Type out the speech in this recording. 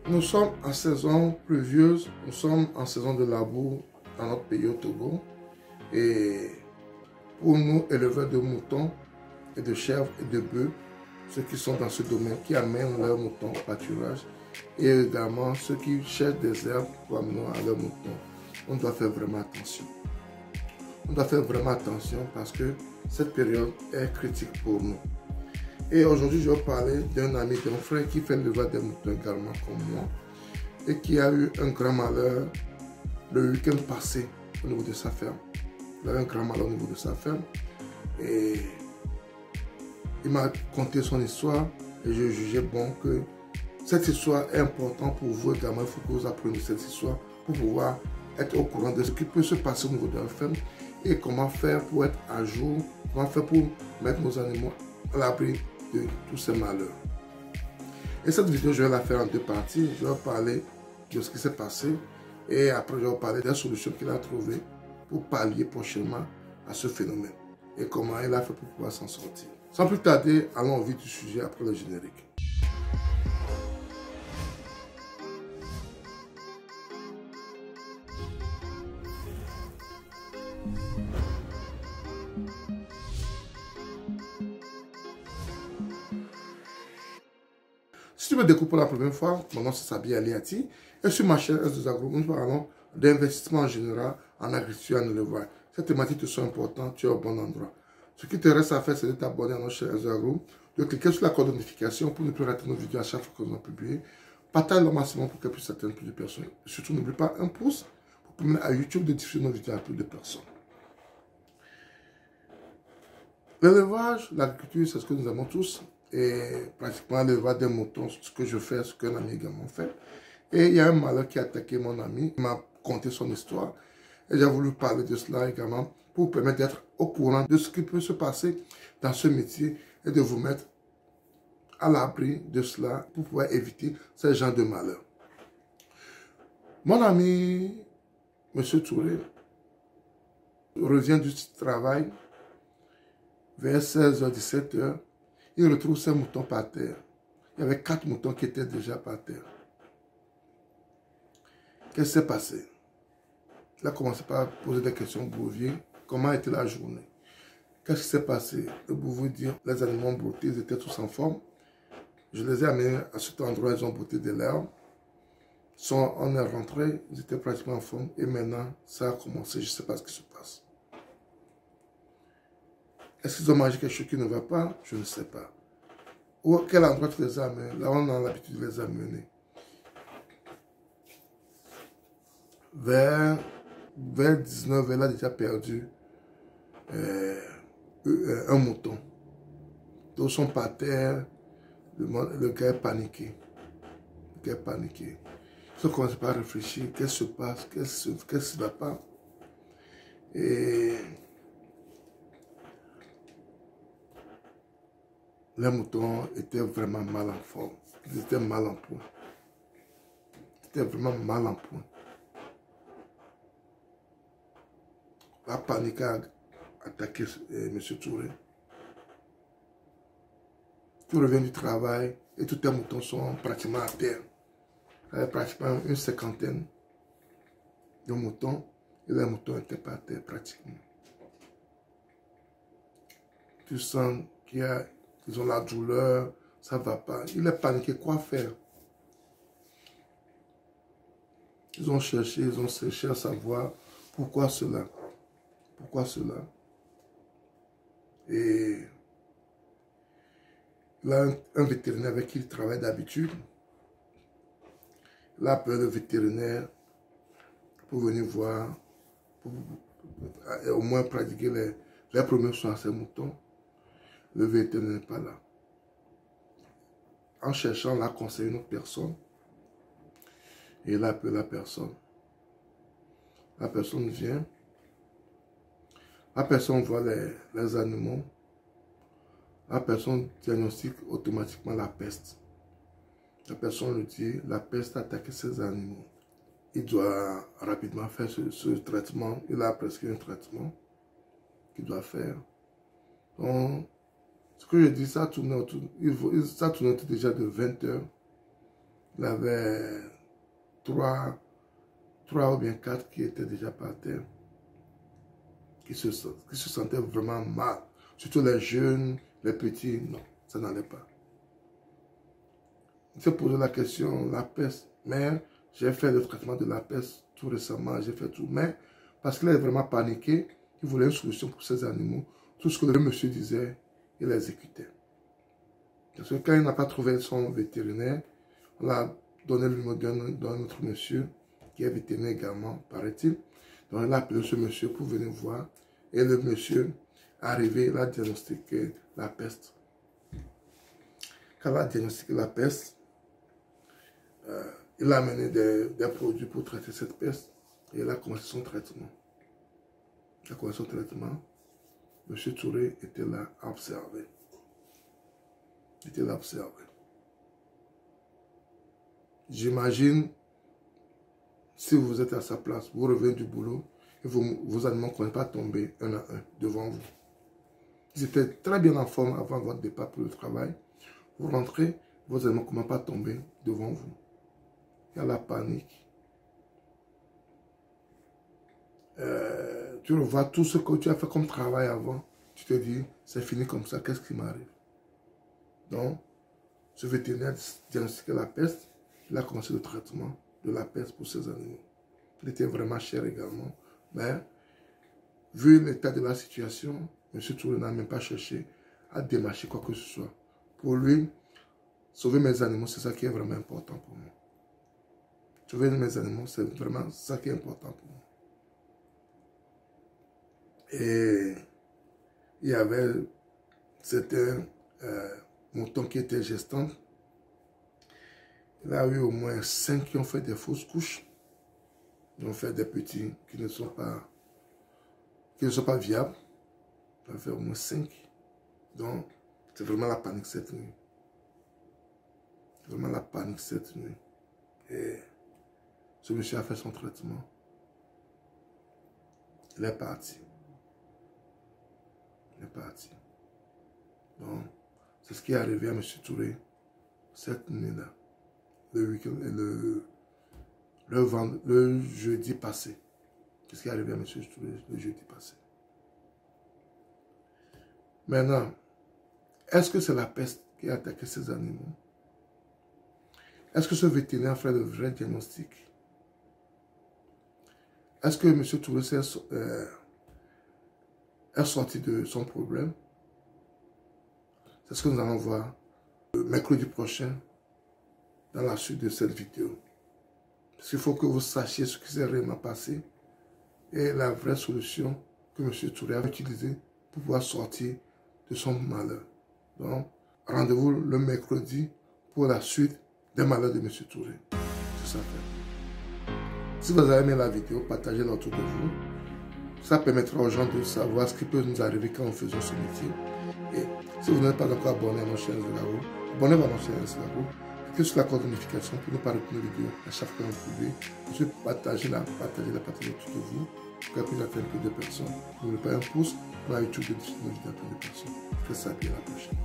Nous sommes en saison pluvieuse, nous sommes en saison de labour dans notre pays au Togo. Et pour nous, éleveurs de moutons et de chèvres et de bœufs, ceux qui sont dans ce domaine, qui amènent leurs moutons au pâturage, et également ceux qui cherchent des herbes pour amener à leurs moutons, on doit faire vraiment attention. On doit faire vraiment attention parce que cette période est critique pour nous. Et aujourd'hui, je vais parler d'un ami, d'un frère qui fait l'élevage des moutons également comme moi et qui a eu un grand malheur le week-end passé au niveau de sa ferme. Il avait un grand malheur au niveau de sa ferme et il m'a conté son histoire et je jugeais bon que cette histoire est importante pour vous également. Il faut que vous appreniez cette histoire pour pouvoir être au courant de ce qui peut se passer au niveau de la ferme et comment faire pour être à jour, comment faire pour mettre nos animaux à l'abri de tous ces malheurs. Et cette vidéo, je vais la faire en deux parties. Je vais parler de ce qui s'est passé et après, je vais parler des solutions qu'il a trouvées pour pallier prochainement à ce phénomène et comment il a fait pour pouvoir s'en sortir. Sans plus tarder, allons au vif du sujet après le générique. Si tu me découvres pour la première fois, mon nom c'est Sabi Aliati et sur ma chaîne S2 Agro, nous parlons d'investissement en général en agriculture et en élevage. Ces thématiques te sont importantes, tu es au bon endroit. Ce qui te reste à faire, c'est de t'abonner à notre chaîne S2 Agro, de cliquer sur la cloche de notification pour ne plus rater nos vidéos à chaque fois que nous allons publier. Partage le maximum pour qu'elle puisse atteindre plus de personnes. Et surtout, n'oublie pas un pouce pour permettre à YouTube de diffuser nos vidéos à plus de personnes. L'élevage, l'agriculture, c'est ce que nous aimons tous. Et pratiquement l'élevage des moutons, ce que je fais, ce qu'un ami également fait. Et il y a un malheur qui a attaqué mon ami, il m'a conté son histoire. Et j'ai voulu parler de cela également pour vous permettre d'être au courant de ce qui peut se passer dans ce métier et de vous mettre à l'abri de cela pour pouvoir éviter ce genre de malheur. Mon ami, M. Touré, revient du travail vers 16h, 17h. Il retrouve ses moutons par terre. Il y avait 4 moutons qui étaient déjà par terre. Qu'est-ce qui s'est passé? Il a commencé par poser des questions au bouvier. Comment était la journée? Qu'est-ce qui s'est passé? Le bouvier dit, les animaux ont brouté, ils étaient tous en forme. Je les ai amenés à cet endroit, ils ont brouté de l'herbe. On est rentré, ils étaient pratiquement en forme. Et maintenant, ça a commencé, je ne sais pas ce qui se passe. Est-ce qu'ils ont mangé quelque chose qui ne va pas? Je ne sais pas. Ou à quel endroit tu les as amenés? Là, on a l'habitude de les amener. Vers 19, elle a déjà perdu un mouton. Tous sont par terre. Le gars est paniqué. Le gars est paniqué. Ils ont commencé par réfléchir. Qu'est-ce qui se passe? Qu'est-ce qui ne va pas? Et les moutons étaient vraiment mal en forme. Ils étaient mal en point. Ils étaient vraiment mal en point. La panique a attaqué M. Touré. Tu reviens du travail et tous tes moutons sont pratiquement à terre. Il y avait pratiquement une cinquantaine de moutons et les moutons étaient par terre pratiquement. Tu sens qu'ils ont la douleur, ça ne va pas. Il est paniqué, quoi faire? Ils ont cherché à savoir pourquoi cela. Pourquoi cela? Et il a un vétérinaire avec qui il travaille d'habitude. Il a appelé le vétérinaire pour venir voir, pour au moins pratiquer les premiers soins à ses moutons. Le vétérinaire n'est pas là. En cherchant, il a conseillé une autre personne. Et il a appelé la personne. La personne vient. La personne voit les animaux. La personne diagnostique automatiquement la peste. La personne lui dit, la peste a attaqué ces animaux. Il doit rapidement faire ce traitement. Il a prescrit un traitement qu'il doit faire. Donc, ce que je dis, ça tournait autour déjà de 20 h. Il avait trois ou bien 4 qui étaient déjà par terre, qui se sentaient vraiment mal. Surtout les jeunes, les petits, non, ça n'allait pas. Il s'est posé la question, la peste, mais j'ai fait le traitement de la peste tout récemment, j'ai fait tout, mais parce qu'il est vraiment paniqué, il voulait une solution pour ces animaux. Tout ce que le monsieur disait, il l'exécutait. Parce que quand il n'a pas trouvé son vétérinaire, on l'a donné le numéro d'un autre monsieur, qui est vétérinaire également, paraît-il. Donc il a appelé ce monsieur pour venir voir. Et le monsieur, arrivé, il a diagnostiqué la peste. Quand il a diagnostiqué la peste, il a amené des produits pour traiter cette peste. Et il a commencé son traitement. Il a commencé son traitement. M. Touré était là à observer. Il était là à observer. J'imagine, si vous êtes à sa place, vous revenez du boulot, et vos animaux ne commencent pas à tomber un à un devant vous. Ils étaient très bien en forme avant votre départ pour le travail. Vous rentrez, vos animaux ne commencent pas à tomber devant vous. Il y a la panique. Tu revois tout ce que tu as fait comme travail avant. Tu te dis, c'est fini comme ça, qu'est-ce qui m'arrive? Donc, ce vétérinaire diagnostiqué la peste. Il a commencé le traitement de la peste pour ces animaux. Il était vraiment cher également. Mais, vu l'état de la situation, M. Touré n'a même pas cherché à démarcher quoi que ce soit. Pour lui, sauver mes animaux, c'est ça qui est vraiment important pour moi. Sauver mes animaux, c'est vraiment ça qui est important pour moi. Et il y avait certains moutons qui étaient gestants. Il y a eu au moins 5 qui ont fait des fausses couches. Ils ont fait des petits qui ne sont pas viables. Il a fait au moins 5. Donc, c'est vraiment la panique cette nuit. C'est vraiment la panique cette nuit. Et ce monsieur a fait son traitement. Il est parti. Il est parti. Donc, c'est ce qui est arrivé à M. Touré cette nuit-là. Le jeudi passé. C'est ce qui est arrivé à M. Touré le jeudi passé. Maintenant, est-ce que c'est la peste qui a attaqué ces animaux? Est-ce que ce vétérinaire a fait le vrai diagnostic? Est-ce que M. Touré est sorti de son problème? C'est ce que nous allons voir le mercredi prochain dans la suite de cette vidéo. Parce qu'il faut que vous sachiez ce qui s'est réellement passé et la vraie solution que M. Touré a utilisée pour pouvoir sortir de son malheur. Donc, rendez-vous le mercredi pour la suite des malheurs de M. Touré. C'est ça fait. Si vous avez aimé la vidéo, partagez-la autour de vous. Ça permettra aux gens de savoir ce qui peut nous arriver quand nous faisons ce métier. Et si vous n'êtes pas encore abonné à notre chaîne Zagaro, abonnez-vous à notre chaîne Zagaro. Cliquez sur la cloche de notification pour ne pas rater nos vidéos à chaque fois que vous pouvez. Ensuite, partagez-la autour de vous pour qu'elle puisse atteindre plus de personnes. N'oubliez pas un pouce pour la YouTube de nos vidéos à plus de personnes. Faites ça bien la prochaine.